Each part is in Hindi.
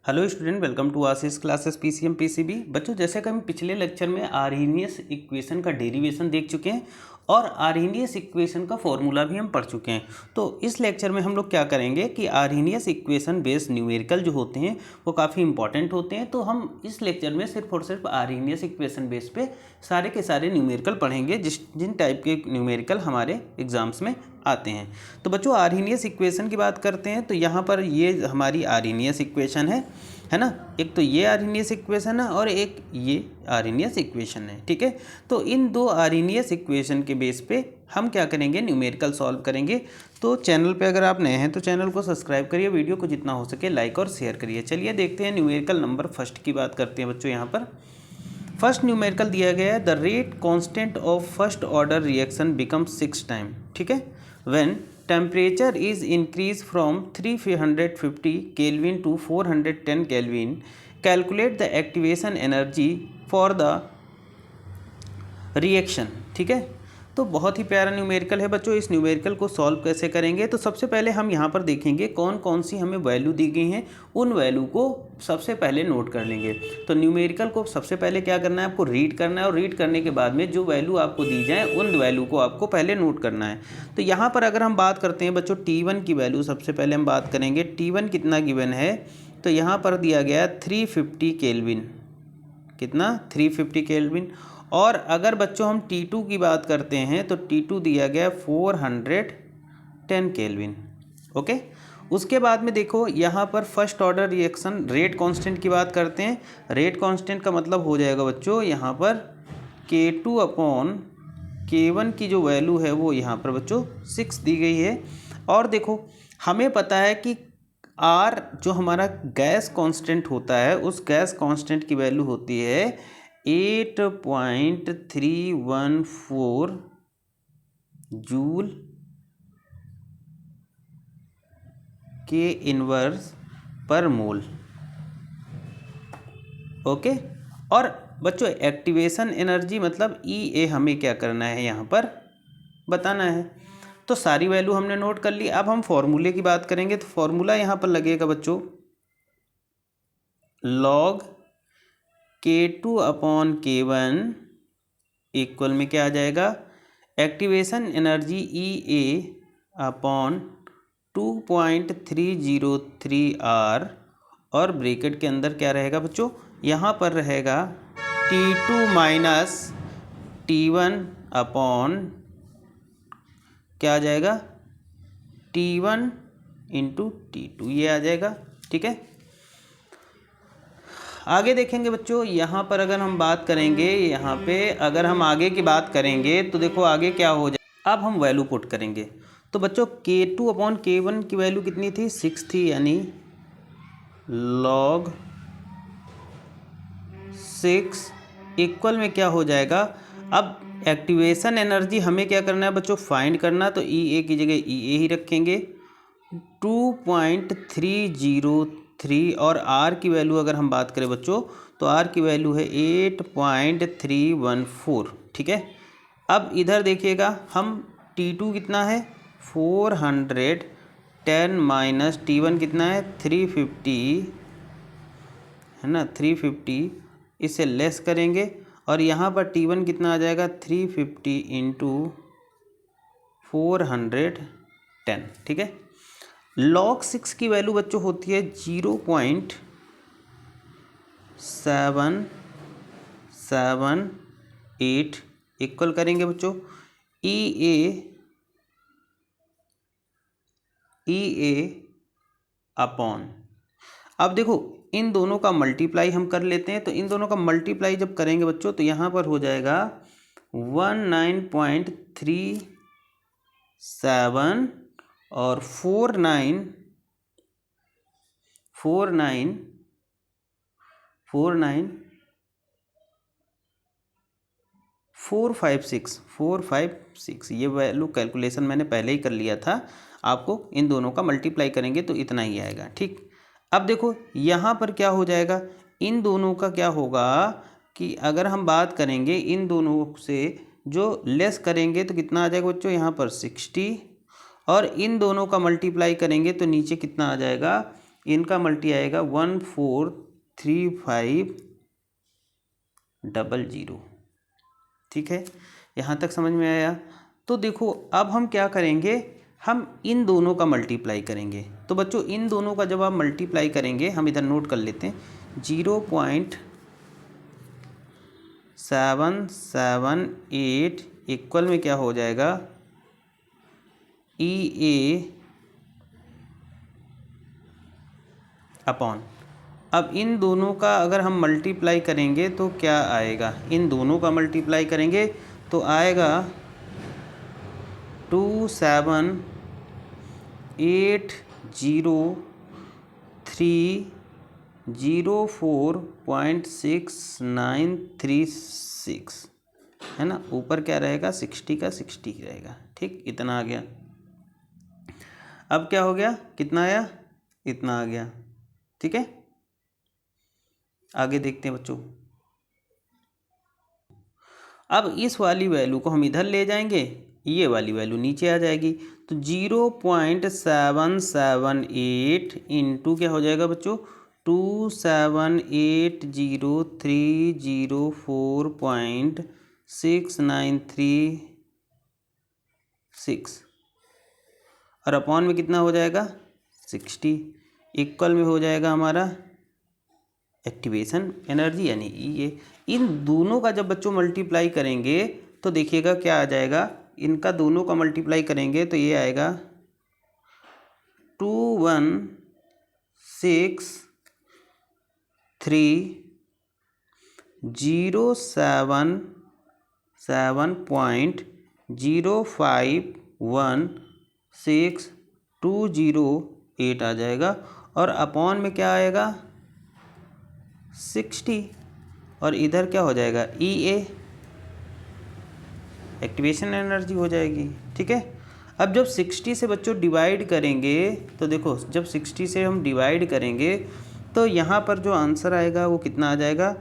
Hello student, welcome to Ashish classes PCM PCB. बच्चों, जैसे कि हम पिछले लेक्चर में आर्हेनियस इक्वेशन का डेरिवेशन देख चुके हैं और आर्हेनियस इक्वेशन का फॉर्मूला भी हम पढ़ चुके हैं। तो इस लेक्चर में हम लोग क्या करेंगे कि आर्हेनियस इक्वेशन बेस्ड न्यूमेरिकल जो होते हैं वो काफ़ी इंपॉर्टेंट होते हैं। तो हम इस लेक्चर में सिर्फ और सिर्फ आर्हेनियस इक्वेशन बेस पे सारे के सारे न्यूमेरिकल पढ़ेंगे जिन टाइप के न्यूमेरिकल हमारे एग्जाम्स में आते हैं। तो बच्चों, आर्हेनियस इक्वेशन की बात करते हैं तो यहाँ पर ये हमारी आर्हेनियस इक्वेशन है ना। एक तो ये आर्हेनियस इक्वेशन है और एक ये आर्हेनियस इक्वेशन है, ठीक है। तो इन दो आर्हेनियस इक्वेशन के बेस पे हम क्या करेंगे, न्यूमेरिकल सॉल्व करेंगे। तो चैनल पे अगर आप नए हैं तो चैनल को सब्सक्राइब करिए, वीडियो को जितना हो सके लाइक और शेयर करिए। चलिए देखते हैं न्यूमेरिकल नंबर फर्स्ट की बात करते हैं बच्चों। यहाँ पर फर्स्ट न्यूमेरिकल दिया गया है, the rate constant of first order reaction becomes 6 time, ठीक है, when temperature is increased from 350 Kelvin to 410 Kelvin. Calculate the activation energy for the reaction, ठीक है। तो बहुत ही प्यारा न्यूमेरिकल है बच्चों। इस न्यूमेरिकल को सॉल्व कैसे करेंगे, तो सबसे पहले हम यहाँ पर देखेंगे कौन कौन सी हमें वैल्यू दी गई हैं, उन वैल्यू को सबसे पहले नोट कर लेंगे। तो न्यूमेरिकल को सबसे पहले क्या करना है, आपको रीड करना है और रीड करने के बाद में जो वैल्यू आपको दी जाए उन वैल्यू को आपको पहले नोट करना है। तो यहाँ पर अगर हम बात करते हैं बच्चों T1 की वैल्यू, सबसे पहले हम बात करेंगे T1 कितना गिवन है। तो यहाँ पर दिया गया 350 केल्विन, कितना 350 केल्विन। और अगर बच्चों हम T2 की बात करते हैं तो T2 दिया गया 410 केल्विन, ओके। उसके बाद में देखो यहाँ पर first order reaction rate constant की बात करते हैं। रेट कांस्टेंट का मतलब हो जाएगा बच्चों यहाँ पर K2 अपॉन K1 की जो वैल्यू है वो यहाँ पर बच्चों 6 दी गई है। और देखो हमें पता है कि R जो हमारा गैस कांस्टेंट होता है उस गैस कांस्टेंट की वैल्यू होती है 8.314 जूल के इनवर्स पर मोल, ओके। और बच्चों एक्टिवेशन एनर्जी मतलब EA हमें क्या करना है यहाँ पर बताना है। तो सारी वैल्यू हमने नोट कर ली। अब हम फॉर्मूले की बात करेंगे तो फॉर्मूला यहाँ पर लगेगा बच्चों log K2 upon K1 equal में क्या आ जाएगा, activation energy EA upon 2.303 R और ब्रैकेट के अंदर क्या रहेगा बच्चों, यहाँ पर रहेगा T2 माइनस T1 अपॉन क्या आ जाएगा T1 इंटू T2, ये आ जाएगा, ठीक है। आगे देखेंगे बच्चों, यहाँ पर अगर हम बात करेंगे, यहाँ पे अगर हम आगे की बात करेंगे तो देखो आगे क्या हो जाए। अब हम वैल्यू पुट करेंगे तो बच्चों K2 अपॉन K1 की वैल्यू कितनी थी, 6 थी, यानी log 6 इक्वल में क्या हो जाएगा। अब एक्टिवेशन एनर्जी हमें क्या करना है बच्चों, फाइंड करना। तो EA की जगह EA ही रखेंगे 2.303 और R की वैल्यू अगर हम बात करें बच्चों तो R की वैल्यू है 8.314, ठीक है। अब इधर देखिएगा हम T2 कितना है 410 माइनस T1 कितना है 350, है ना, 350, इसे लेस करेंगे और यहाँ पर T1 कितना आ जाएगा 350 इंटू 410, ठीक है। log 6 की वैल्यू बच्चों होती है 0.778 इक्वल करेंगे बच्चों EA अपॉन, अब देखो इन दोनों का मल्टीप्लाई हम कर लेते हैं। तो इन दोनों का मल्टीप्लाई जब करेंगे बच्चों तो यहाँ पर हो जाएगा 19.37 और 456 ये वैल्यू कैलकुलेशन मैंने पहले ही कर लिया था। आपको इन दोनों का मल्टीप्लाई करेंगे तो इतना ही आएगा, ठीक। अब देखो यहाँ पर क्या हो जाएगा, इन दोनों का क्या होगा कि अगर हम बात करेंगे इन दोनों से जो लेस करेंगे तो कितना आ जाएगा बच्चों, यहाँ पर 60 और इन दोनों का मल्टीप्लाई करेंगे तो नीचे कितना आ जाएगा इनका मल्टी आएगा 143500। ठीक है, यहाँ तक समझ में आया। तो देखो अब हम क्या करेंगे, हम इन दोनों का मल्टीप्लाई करेंगे। तो बच्चों इन दोनों का जब आप मल्टीप्लाई करेंगे, हम इधर नोट कर लेते हैं, 0.778 इक्वल में क्या हो जाएगा, EA अपॉन, अब इन दोनों का अगर हम मल्टीप्लाई करेंगे तो क्या आएगा, इन दोनों का मल्टीप्लाई करेंगे तो आएगा 2780304.6936 है ना, ऊपर क्या रहेगा 60 का 60 रहेगा। ठीक, इतना आ गया। अब क्या हो गया, कितना आया, इतना आ गया। ठीक है, आगे देखते हैं बच्चों। अब इस वाली वैल्यू को हम इधर ले जाएंगे, ये वाली वैल्यू नीचे आ जाएगी। तो 0.778 इंटू क्या हो जाएगा बच्चों, 2780304.6936 और अपॉन में कितना हो जाएगा 60, इक्वल में हो जाएगा हमारा एक्टिवेशन एनर्जी यानी ये। इन दोनों का जब बच्चों मल्टीप्लाई करेंगे तो देखिएगा क्या आ जाएगा, इनका दोनों का मल्टीप्लाई करेंगे तो ये आएगा 216307307.051628 आ जाएगा और अपॉन में क्या आएगा 60 और इधर क्या हो जाएगा EA एक्टिवेशन एनर्जी हो जाएगी। ठीक है, अब जब 60 से बच्चों डिवाइड करेंगे तो देखो जब 60 से हम डिवाइड करेंगे तो यहाँ पर जो आंसर आएगा वो कितना आ जाएगा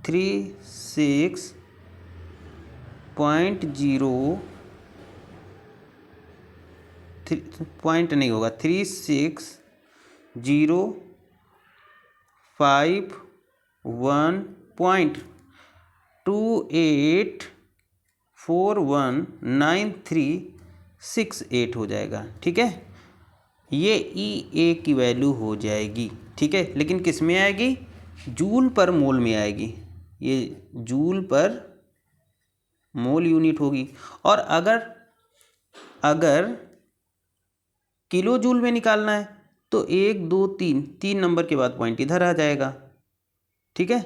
36.0 पॉइंट नहीं होगा 3601.28419368 हो जाएगा। ठीक है, ये EA की वैल्यू हो जाएगी। ठीक है, लेकिन किस में आएगी, जूल पर मोल में आएगी, ये जूल पर मोल यूनिट होगी। और अगर किलो जूल में निकालना है तो 1 2 3 नंबर के बाद पॉइंट इधर आ जाएगा। ठीक है,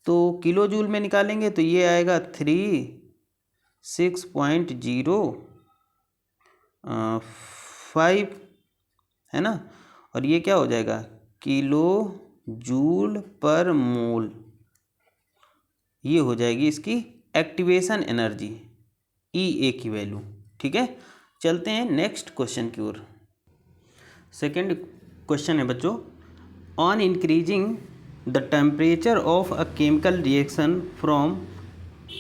तो किलो जूल में निकालेंगे तो ये आएगा 36.05 है ना, और ये क्या हो जाएगा किलो जूल पर मोल, ये हो जाएगी इसकी एक्टिवेशन एनर्जी EA की वैल्यू। ठीक है, चलते हैं नेक्स्ट क्वेश्चन की ओर। सेकेंड क्वेश्चन है बच्चों, on increasing the temperature of a chemical reaction from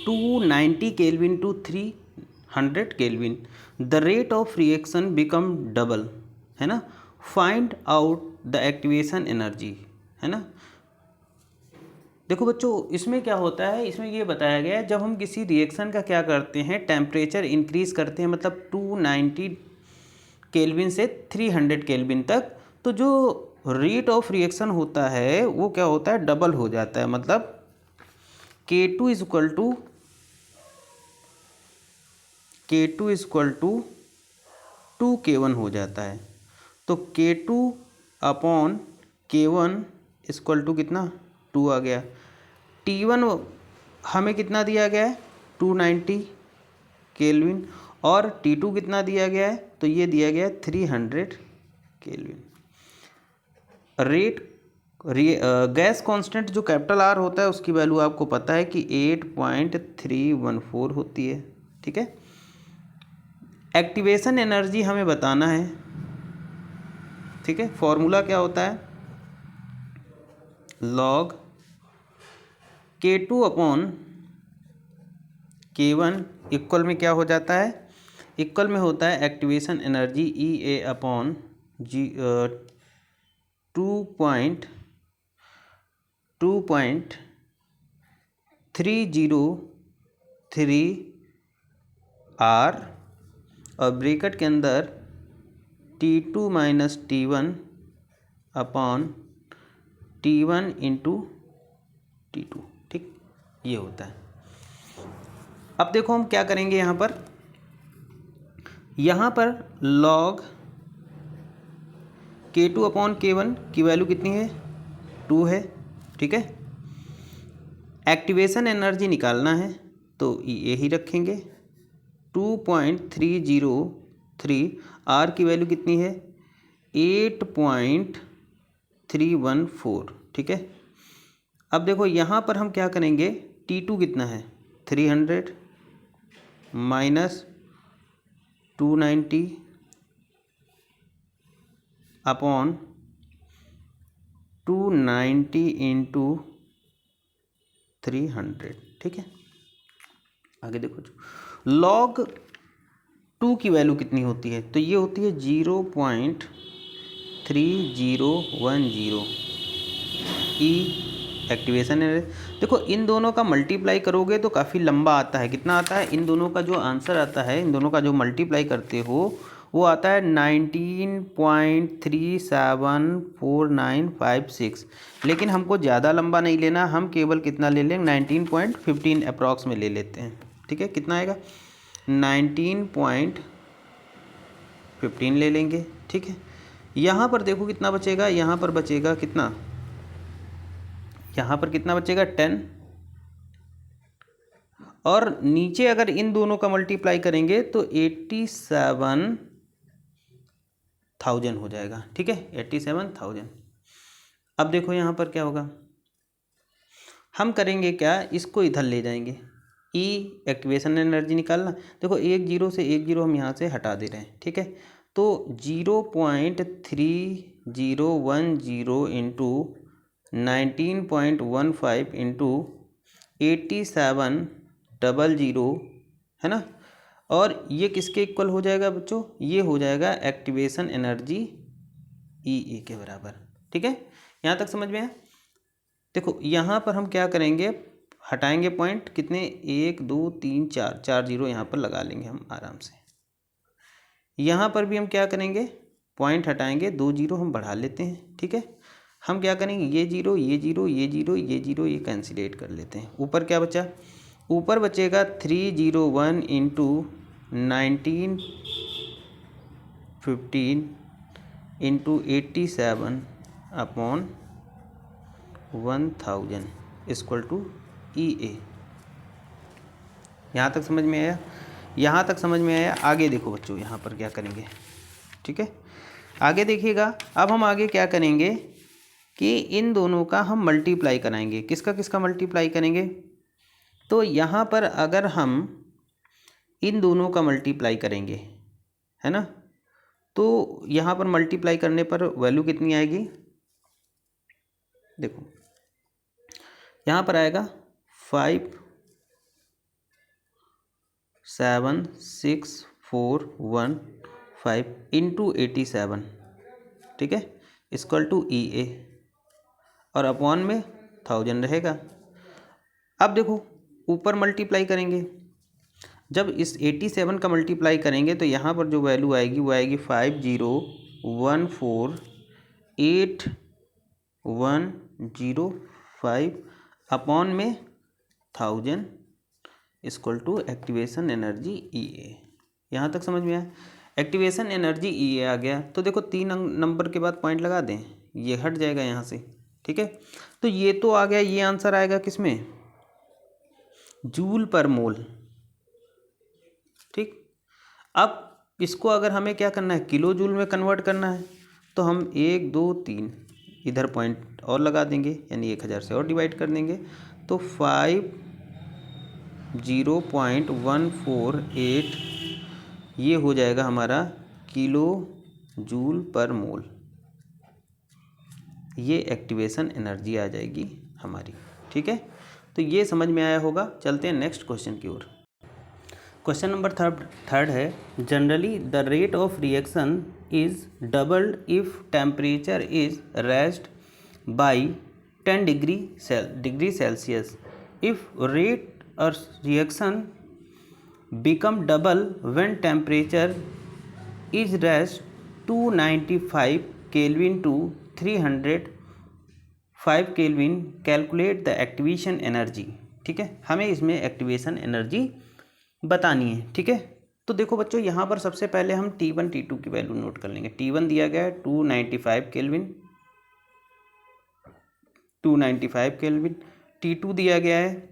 290 kelvin to 300 kelvin the rate of reaction become double, है ना, find out the activation energy, है ना। देखो बच्चों इसमें क्या होता है, इसमें ये बताया गया है जब हम किसी रिएक्शन का क्या करते हैं टेम्परेचर इंक्रीज करते हैं, मतलब 290 केल्विन से 300 केल्विन तक, तो जो रेट ऑफ रिएक्शन होता है वो क्या होता है डबल हो जाता है, मतलब K2 इक्वल टू 2K1 हो जाता है। तो K2 upon K1 equal to कितना 2 आ गया। T1 हमें कितना दिया गया है 290 केल्विन और T2 कितना दिया गया है, तो ये दिया गया है 300 केल्विन। गैस कांस्टेंट जो कैपिटल R होता है उसकी वैल्यू आपको पता है कि 8.314 होती है। ठीक है, एक्टिवेशन एनर्जी हमें बताना है। ठीक है, फॉर्मूला क्या होता है log K2 upon K1 equal में क्या हो जाता है, इक्वल में होता है activation energy EA upon 2.303 R और ब्रैकेट के अंदर T2 minus T1 upon T1 into T2। ठीक, ये होता है। अब देखो हम क्या करेंगे, यहाँ पर log K2 अपॉन K1 की वैल्यू कितनी है, 2 है। ठीक है, एक्टिवेशन एनर्जी निकालना है तो यही रखेंगे, 2.303 R की वैल्यू कितनी है, 8.314। ठीक है, अब देखो यहाँ पर हम क्या करेंगे, T2 कितना है, 300 माइनस 290 अपॉन 290 इंटू 300। ठीक है, आगे देखो, log 2 की वैल्यू कितनी होती है, तो ये होती है 0.3010 ई एक्टिवेशन है। देखो इन दोनों का मल्टीप्लाई करोगे तो काफ़ी लंबा आता है। कितना आता है, इन दोनों का जो आंसर आता है, इन दोनों का जो मल्टीप्लाई करते हो वो आता है 19.374956। लेकिन हमको ज़्यादा लंबा नहीं लेना, हम केवल कितना ले लेंगे, 19.15 अप्रॉक्स में ले लेते हैं। ठीक है, कितना आएगा, 19.15 ले लेंगे। ठीक है, यहाँ पर देखो कितना बचेगा, यहाँ पर बचेगा कितना, यहाँ पर कितना बचेगा, 10। और नीचे अगर इन दोनों का मल्टीप्लाई करेंगे तो 87,000 हो जाएगा। ठीक है, 87,000। अब देखो यहाँ पर क्या होगा, हम करेंगे क्या, इसको इधर ले जाएंगे, ई एक्टिवेशन एनर्जी निकालना। देखो 1 0 से 1 0 हम यहाँ से हटा दे रहे हैं। ठीक है, तो 0.3010 इंटू 19.15 इंटू 8700 है ना, और ये किसके इक्वल हो जाएगा बच्चों, ये हो जाएगा एक्टिवेशन एनर्जी ई ए के बराबर। ठीक है, यहाँ तक समझ में आया। देखो यहाँ पर हम क्या करेंगे, हटाएंगे पॉइंट, कितने, 1 2 3 4 4 0 यहाँ पर लगा लेंगे हम आराम से। यहाँ पर भी हम क्या करेंगे, पॉइंट हटाएंगे, 2 0 हम बढ़ा लेते हैं। ठीक है, हम क्या करेंगे, ये 0 ये 0 ये 0 ये 0 ये कैंसिलेट कर लेते हैं। ऊपर क्या बचा, ऊपर बचेगा 301 into 1915 into 87 upon 1000 equal to E A. यहाँ तक समझ में आया, यहाँ तक समझ में आया। आगे देखो बच्चों, यहाँ पर क्या करेंगे। ठीक है, आगे देखिएगा। अब हम आगे क्या करेंगे कि इन दोनों का हम मल्टीप्लाई कराएंगे। किसका किसका मल्टीप्लाई करेंगे, तो यहाँ पर अगर हम इन दोनों का मल्टीप्लाई करेंगे, है ना, तो यहाँ पर मल्टीप्लाई करने पर वैल्यू कितनी आएगी, देखो यहाँ पर आएगा 57641 इंटू 87। ठीक है, इक्वल टू ई ए, और अपॉन में 1000 रहेगा। अब देखो ऊपर मल्टीप्लाई करेंगे, जब इस 87 का मल्टीप्लाई करेंगे तो यहाँ पर जो वैल्यू आएगी वो आएगी 501481005 अपॉन में 1000 equal to activation energy E A. यहाँ तक समझ में आया, एक्टिवेशन एनर्जी ई ए आ गया। तो देखो 3 नंबर के बाद पॉइंट लगा दें, ये हट जाएगा यहाँ से। ठीक है, तो ये तो आ गया, ये आंसर आएगा किसमें, जूल पर मोल। ठीक, अब इसको अगर हमें क्या करना है, किलो जूल में कन्वर्ट करना है, तो हम 1 2 3 इधर पॉइंट और लगा देंगे, यानी 1000 से और डिवाइड कर देंगे, तो 50.148 ये हो जाएगा हमारा किलो जूल पर मोल। ये एक्टिवेशन एनर्जी आ जाएगी हमारी। ठीक है, तो ये समझ में आया होगा। चलते हैं नेक्स्ट क्वेश्चन की ओर। क्वेश्चन नंबर थर्ड है, generally the rate of reaction is doubled if temperature is raised by 10 degree Celsius. If rate और reaction become double when temperature is raised 295 Kelvin to 305 Kelvin, calculate the activation energy। ठीक है, हमें इसमें एक्टिवेशन एनर्जी बतानी है। ठीक है, तो देखो बच्चों यहाँ पर सबसे पहले हम T1 T2 की वैल्यू नोट कर लेंगे। T1 दिया गया है 295 केल्विन, 295 केल्विन। T2 दिया गया है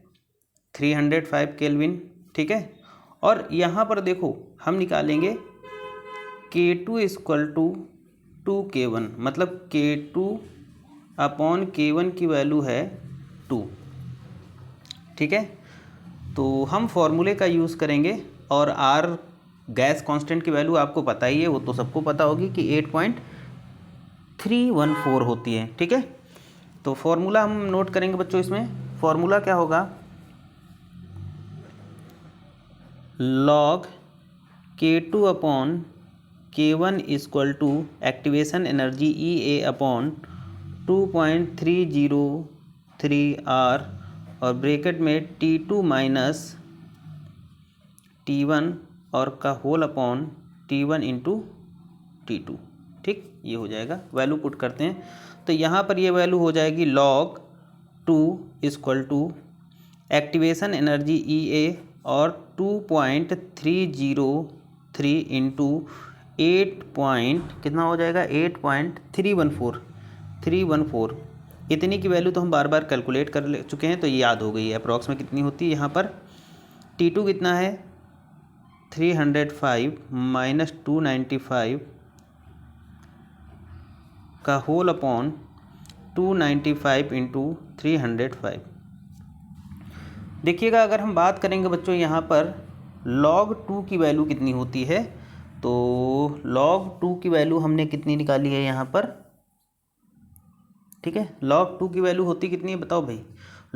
305 केल्विन। ठीक है, और यहाँ पर देखो हम निकालेंगे K2 इक्वल टू 2K1, मतलब K2 अपॉन K1 की वैल्यू है 2। ठीक है, तो हम फॉर्मूले का यूज़ करेंगे और R गैस कांस्टेंट की वैल्यू आपको पता ही है, वो तो सबको पता होगी कि 8.314 होती है। ठीक है, तो फॉर्मूला हम नोट करेंगे बच्चों। इसमें फॉर्मूला क्या होगा, log K2 upon K1 equal to activation energy EA upon 2.303 R और ब्रैकेट में T2 माइनस T1 और का whole upon T1 into T2। ठीक, ये हो जाएगा। वैल्यू पुट करते हैं तो यहाँ पर ये वैल्यू हो जाएगी log 2 equal to activation energy EA और 2.303 इंटू 8 कितना हो जाएगा, 8.314 इतनी की वैल्यू तो हम बार बार कैलकुलेट कर ले चुके हैं, तो ये याद हो गई है अप्रॉक्स में कितनी होती है। यहाँ पर T2 कितना है 305 माइनस 295 का होल अपॉन 295 इंटू 305। देखिएगा, अगर हम बात करेंगे बच्चों यहाँ पर log 2 की वैल्यू कितनी होती है, तो log 2 की वैल्यू हमने कितनी निकाली है यहाँ पर। ठीक है, log 2 की वैल्यू होती कितनी है बताओ भाई।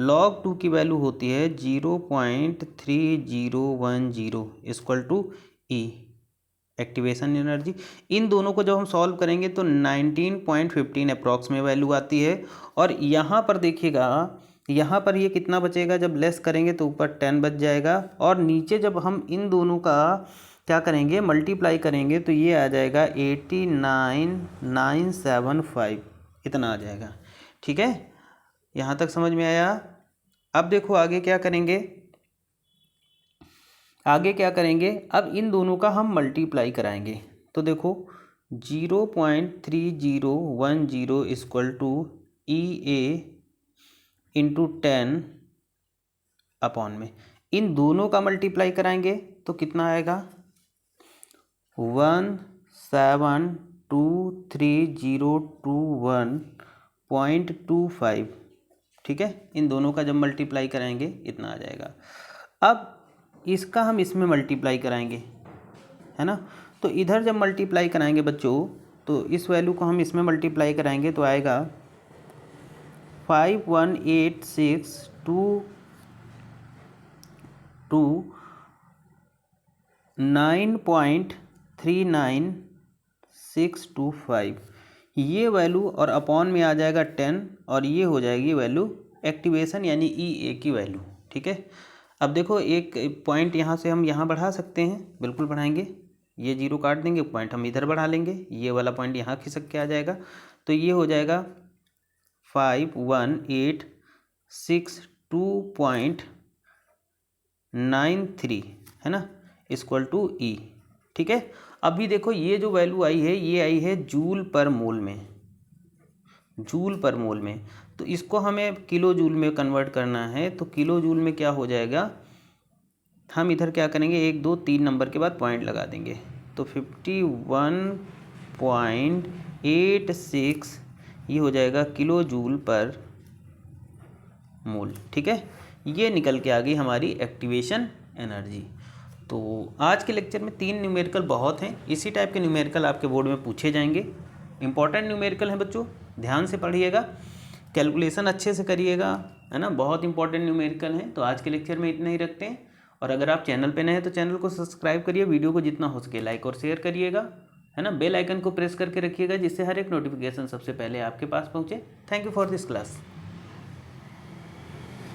log 2 की वैल्यू होती है 0.3010 equal to E activation energy. इन दोनों को जब हम सॉल्व करेंगे तो 19.15 अप्रॉक्स में वैल्यू आती है। और यहाँ पर देखिएगा, यहाँ पर ये कितना बचेगा, जब लेस करेंगे तो ऊपर 10 बच जाएगा, और नीचे जब हम इन दोनों का क्या करेंगे, मल्टीप्लाई करेंगे तो ये आ जाएगा 89,975 इतना आ जाएगा। ठीक है, यहाँ तक समझ में आया। अब देखो आगे क्या करेंगे, अब इन दोनों का हम मल्टीप्लाई कराएंगे। तो देखो 0.3010 equal to EA into 10 upon में इन दोनों का मल्टीप्लाई कराएंगे तो कितना आएगा, 1723021.25। ठीक है, इन दोनों का जब मल्टीप्लाई कराएंगे इतना आ जाएगा। अब इसका हम इसमें मल्टीप्लाई कराएंगे, है ना, तो इधर जब मल्टीप्लाई कराएंगे बच्चों तो इस वैल्यू को हम इसमें मल्टीप्लाई कराएंगे तो आएगा 5186229.39625 ये वैल्यू, और अपॉन में आ जाएगा 10, और ये हो जाएगी वैल्यू एक्टिवेशन यानी EA की वैल्यू। ठीक है, अब देखो एक पॉइंट यहाँ से हम यहाँ बढ़ा सकते हैं, बिल्कुल बढ़ाएंगे, ये 0 काट देंगे, पॉइंट हम इधर बढ़ा लेंगे, ये वाला पॉइंट यहाँ खिसक के आ जाएगा, तो ये हो जाएगा 5182.93 है ना, इक्वल टू E। ठीक है, अभी देखो ये जो वैल्यू आई है ये आई है जूल पर मोल में, तो इसको हमें किलो जूल में कन्वर्ट करना है। तो किलो जूल में क्या हो जाएगा, हम इधर क्या करेंगे, 1 2 3 नंबर के बाद पॉइंट लगा देंगे, तो 51.86 ये हो जाएगा किलो जूल पर मोल। ठीक है, ये निकल के आ गई हमारी एक्टिवेशन एनर्जी। तो आज के लेक्चर में 3 न्यूमेरिकल बहुत हैं, इसी टाइप के न्यूमेरिकल आपके बोर्ड में पूछे जाएंगे। इंपॉर्टेंट न्यूमेरिकल हैं बच्चों, ध्यान से पढ़िएगा, कैलकुलेशन अच्छे से करिएगा, है ना, बहुत इंपॉर्टेंट न्यूमेरिकल हैं। तो आज के लेक्चर में इतना ही रखते हैं और अगर आप चैनल पे नए हैं तो चैनल को सब्सक्राइब करिए, वीडियो को जितना हो सके लाइक और शेयर करिएगा, है ना। बेल आइकन को प्रेस करके रखिएगा जिससे हर एक नोटिफिकेशन सबसे पहले आपके पास पहुँचे। Thank you for this class.